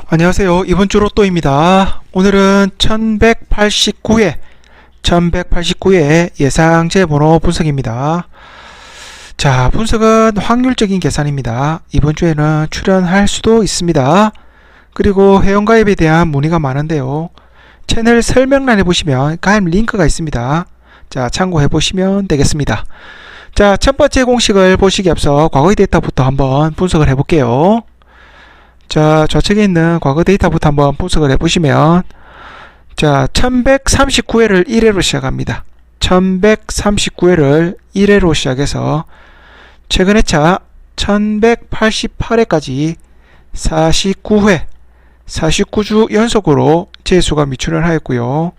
안녕하세요. 이번 주 로또입니다. 오늘은 1189회 예상제 번호 분석입니다. 자, 분석은 확률적인 계산입니다. 이번 주에는 출연할 수도 있습니다. 그리고 회원가입에 대한 문의가 많은데요. 채널 설명란에 보시면 가입 링크가 있습니다. 자, 참고해 보시면 되겠습니다. 자, 첫 번째 공식을 보시기 앞서 과거의 데이터부터 한번 분석을 해 볼게요. 자, 좌측에 있는 과거 데이터부터 한번 분석을 해보시면, 자, 1139회를 1회로 시작합니다. 1139회를 1회로 시작해서 최근 회차 1188회까지 49주 연속으로 재수가 미출을 하였고요.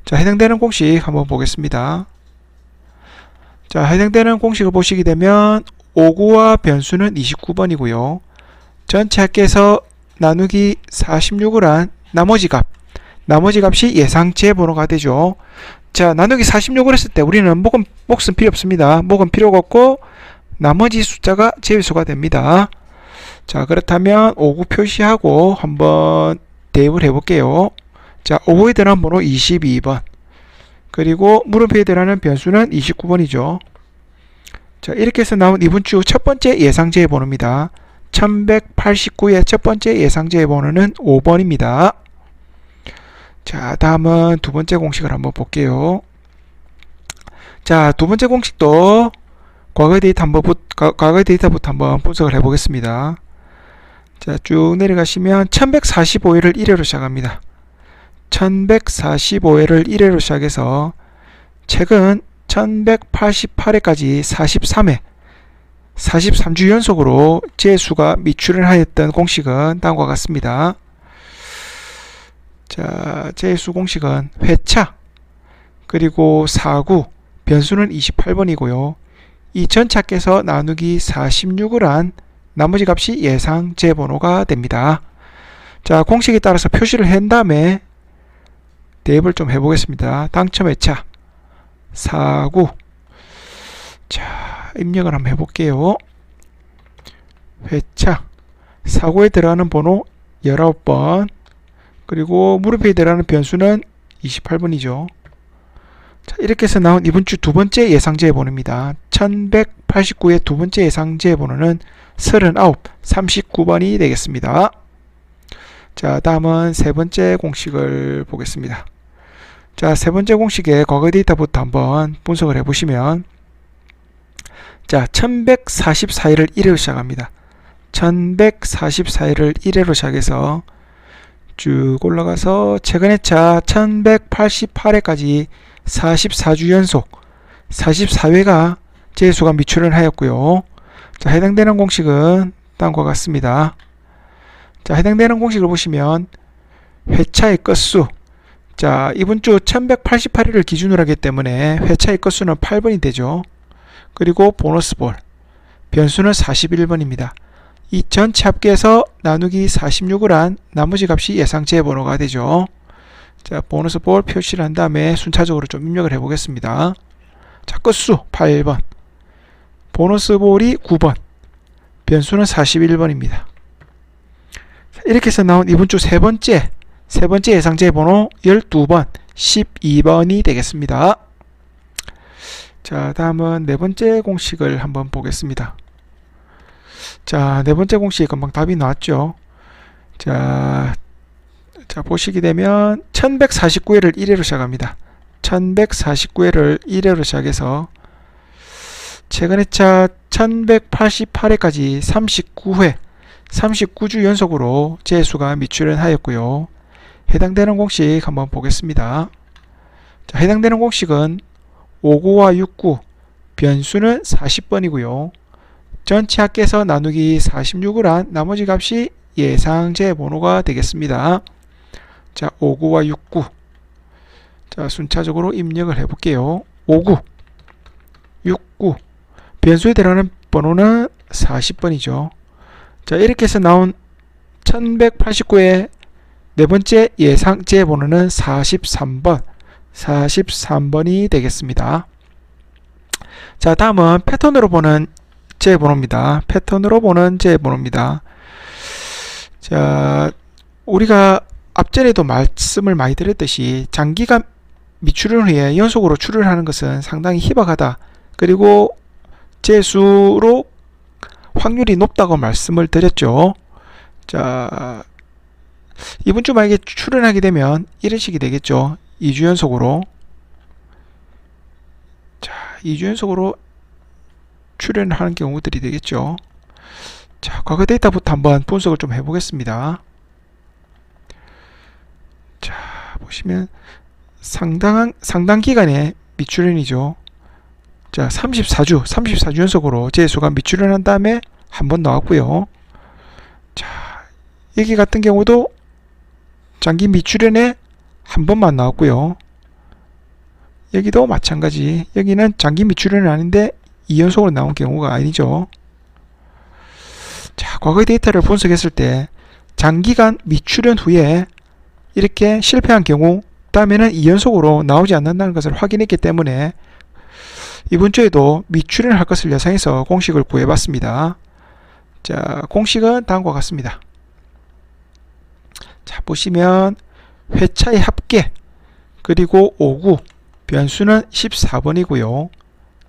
자, 해당되는 공식 한번 보겠습니다. 자, 해당되는 공식을 보시게 되면 5구와 변수는 29번이고요. 전체 합계에서 나누기 46을 한 나머지 값이 예상제 번호가 되죠. 자, 나누기 46을 했을 때 우리는 목은 필요 없습니다. 목은 필요가 없고 나머지 숫자가 제외수가 됩니다. 자, 그렇다면 5구 표시하고 한번 대입을 해볼게요. 자, 5구에 들어간 번호 22번, 그리고 물음표에 들어가는 변수는 29번이죠. 자, 이렇게 해서 나온 이번 주 첫 번째 예상제 번호입니다. 1189의 첫 번째 예상제 번호는 5번입니다. 자, 다음은 두 번째 공식을 한번 볼게요. 자, 두 번째 공식도 과거의 데이터부터 한번 분석을 해보겠습니다. 자, 쭉 내려가시면 1145회를 1회로 시작합니다. 1145회를 1회로 시작해서 최근 1188회까지 43주 연속으로 재수가 미출을 하였던 공식은 다음과 같습니다. 자, 재수 공식은 회차, 그리고 4구, 변수는 28번이고요. 이 전체 합계에서 나누기 46을 한 나머지 값이 예상제 번호가 됩니다. 자, 공식에 따라서 표시를 한 다음에 대입을 좀 해보겠습니다. 당첨 회차 4구. 자, 입력을 한번 해볼게요. 회차 4구에 들어가는 번호 19번, 그리고 물음표에 들어가는 변수는 28번이죠. 자, 이렇게 해서 나온 이번 주 두 번째 예상제 번호입니다. 1189의 두 번째 예상제 번호는 39번이 되겠습니다. 자, 다음은 세 번째 공식을 보겠습니다. 자, 세 번째 공식의 과거 데이터부터 한번 분석을 해보시면, 자, 1144회를 1회로 시작합니다. 1144회를 1회로 시작해서 쭉 올라가서 최근 회차 1188회까지 44주 연속 44회가 재수가 미출을 하였고요. 자, 해당되는 공식은 다음과 같습니다. 자, 해당되는 공식을 보시면 회차의 끝수, 자, 이번 주 1188회를 기준으로 하기 때문에 회차의 끝수는 8번이 되죠. 그리고 보너스볼, 변수는 41번입니다. 이 전체 합계에서 나누기 46을 한 나머지 값이 예상제 번호가 되죠. 자, 보너스볼 표시를 한 다음에 순차적으로 좀 입력을 해보겠습니다. 자, 끝수 8번, 보너스볼이 9번, 변수는 41번입니다. 이렇게 해서 나온 이번 주 세 번째 예상제 번호 12번, 12번이 되겠습니다. 자, 다음은 네 번째 공식을 한번 보겠습니다. 자, 네 번째 공식 금방 답이 나왔죠. 자, 보시게 되면 1149회를 1회로 시작합니다. 1149회를 1회로 시작해서 최근 회차 1188회까지 39주 연속으로 재수가 미출을 하였고요. 해당되는 공식 한번 보겠습니다. 자, 해당되는 공식은 5구와 6구, 변수는 40번이고요. 전체 합계에서 나누기 46을 한 나머지 값이 예상제 번호가 되겠습니다. 자, 5구와 6구. 자, 순차적으로 입력을 해볼게요. 5구, 6구, 변수에 들어가는 번호는 40번이죠. 자, 이렇게 해서 나온 1189의 네 번째 예상제 번호는 43번이 되겠습니다. 자, 다음은 패턴으로 보는 제 번호입니다. 자, 우리가 앞전에도 말씀을 많이 드렸듯이 장기간 미출현 후에 연속으로 출현하는 것은 상당히 희박하다. 그리고 재수로 확률이 높다고 말씀을 드렸죠. 자, 이번 주 만약에 출현하게 되면 이런 식이 되겠죠. 2주 연속으로. 자, 2주 연속으로 출현하는 경우들이 되겠죠. 자, 과거 데이터부터 한번 분석을 좀 해보겠습니다. 자, 보시면 상당 기간의 미출현이죠. 자, 34주 연속으로 재수가 미출현한 다음에 한 번 나왔고요. 자, 여기 같은 경우도 장기 미출현에 한 번만 나왔고요. 여기도 마찬가지. 여기는 장기 미출현은 아닌데 2연속으로 나온 경우가 아니죠. 자, 과거의 데이터를 분석했을 때 장기간 미출현 후에 이렇게 실패한 경우 다음에는 2연속으로 나오지 않는다는 것을 확인했기 때문에 이번 주에도 미출현을 할 것을 예상해서 공식을 구해봤습니다. 자, 공식은 다음과 같습니다. 자, 보시면 회차의 합계 그리고 5구 변수는 14번이고요.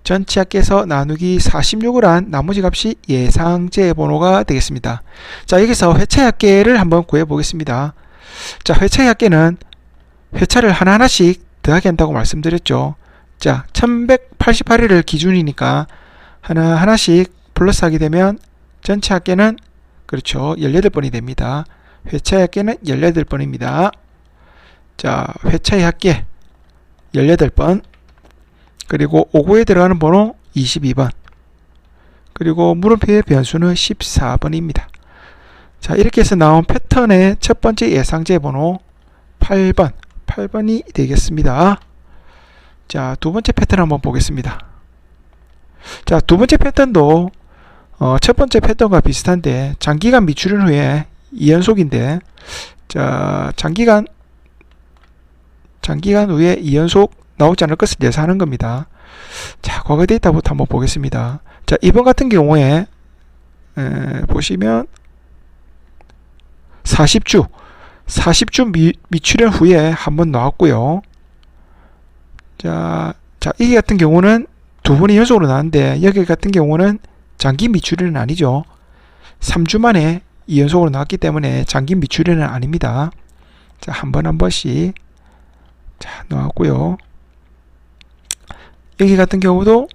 전체 합계에서 나누기 46을 한 나머지 값이 예상제 번호가 되겠습니다. 자, 여기서 회차의 합계를 한번 구해보겠습니다. 자, 회차의 합계는 회차를 하나하나씩 더하게 한다고 말씀드렸죠. 자, 1188일을 기준이니까 하나하나씩 플러스 하게 되면 전체 합계는 그렇죠. 18번이 됩니다. 회차의 합계는 18번입니다. 자, 회차의 합계 18번 그리고 5구에 들어가는 번호 22번 그리고 물음표의 변수는 14번입니다. 자, 이렇게 해서 나온 패턴의 첫 번째 예상제 번호 8번이 되겠습니다. 자, 두 번째 패턴 한번 보겠습니다. 자, 두 번째 패턴도 첫 번째 패턴과 비슷한데 장기간 미출현 후에 2연속인데 자, 장기간 후에 2연속 나오지 않을 것을 예상하는 겁니다. 자, 과거 데이터부터 한번 보겠습니다. 자, 이번 같은 경우에 보시면 40주 미출현 후에 한번 나왔고요. 자, 이 같은 경우는 두 번이 연속으로 나왔는데 여기 같은 경우는 장기 미출현은 아니죠. 3주 만에 2연속으로 나왔기 때문에 장기 미출현은 아닙니다. 자, 한 번씩 자, 나왔고요. 여기 같은 경우도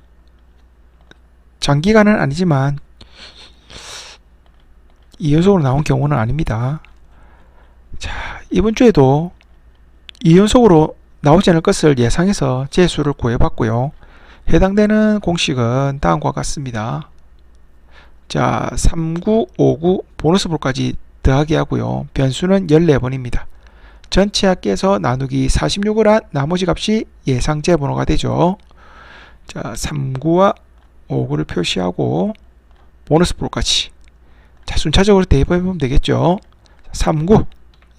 장기간은 아니지만 2연속으로 나온 경우는 아닙니다. 자, 이번 주에도 2연속으로 나오지 않을 것을 예상해서 재수를 구해봤고요. 해당되는 공식은 다음과 같습니다. 자, 3구, 5구, 보너스볼까지 더하기 하고요. 변수는 14번입니다. 전체 합계에서 나누기 46을 한 나머지 값이 예상제 번호가 되죠. 자, 3구와 5구를 표시하고 보너스볼까지. 자, 순차적으로 대입해보면 되겠죠. 3구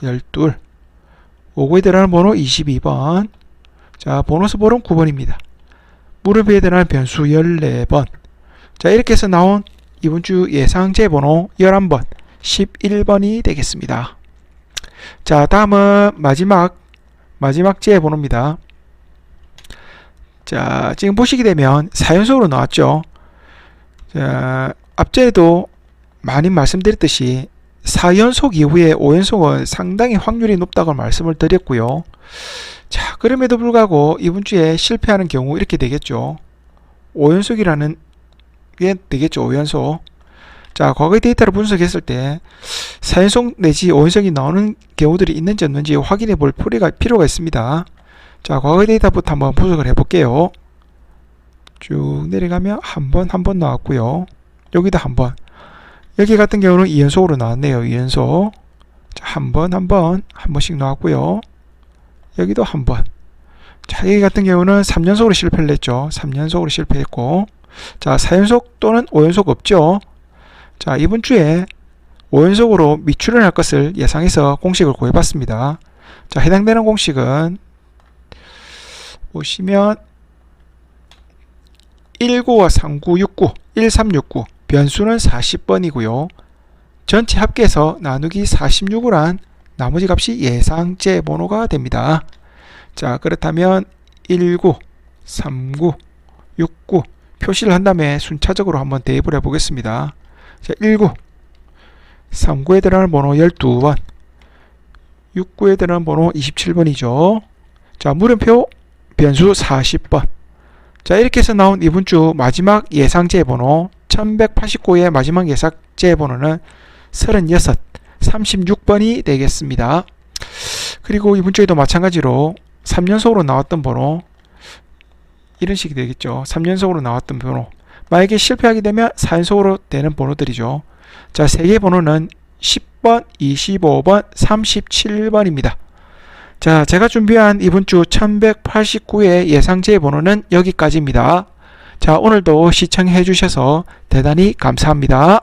12, 5구에 들어가는 번호 22번. 자, 보너스볼은 9번입니다. 물음표에 들어가는 변수 14번. 자, 이렇게 해서 나온 이번 주 예상제 번호 11번, 11번이 되겠습니다. 자, 다음은 마지막 제 번호입니다. 자, 지금 보시게 되면 4연속으로 나왔죠. 자, 앞전에도 많이 말씀드렸듯이 4연속 이후에 5연속은 상당히 확률이 높다고 말씀을 드렸고요. 자, 그럼에도 불구하고 이번 주에 실패하는 경우 이렇게 되겠죠. 5연속이라는 게 되겠죠. 5연속. 자, 과거의 데이터를 분석했을 때 4연속 내지 5연속이 나오는 경우들이 있는지 없는지 확인해 볼 필요가 있습니다. 자, 과거의 데이터부터 한번 분석을 해 볼게요. 쭉 내려가면 한 번 나왔고요. 여기도 한 번. 여기 같은 경우는 2연속으로 나왔네요. 2연속. 자, 한 번씩 나왔고요. 여기도 한 번. 자, 여기 같은 경우는 3연속으로 실패를 했죠. 3연속으로 실패했고. 자, 4연속 또는 5연속 없죠. 자, 이번 주에 5연속으로 미출현할 것을 예상해서 공식을 구해봤습니다. 자, 해당되는 공식은 보시면 19와 39, 69, 1369 변수는 40번이고요. 전체 합계에서 나누기 46을 한 나머지 값이 예상제 번호가 됩니다. 자, 그렇다면 19, 39, 69 표시를 한 다음에 순차적으로 한번 대입을 해 보겠습니다. 자, 19, 39에 들어가는 번호 12번, 69에 들어가는 번호 27번이죠. 자, 물음표 변수 40번. 자, 이렇게 해서 나온 이번 주 마지막 예상제 번호 1189의 마지막 예상제 번호는 36, 36번이 되겠습니다. 그리고 이번 주에도 마찬가지로 3연속으로 나왔던 번호 이런 식이 되겠죠. 3연속으로 나왔던 번호, 만약에 실패하게 되면 4연속으로 되는 번호들이죠. 자, 3개 번호는 10번, 25번, 37번입니다. 자, 제가 준비한 이번 주 1189의 예상제 번호는 여기까지입니다. 자, 오늘도 시청해 주셔서 대단히 감사합니다.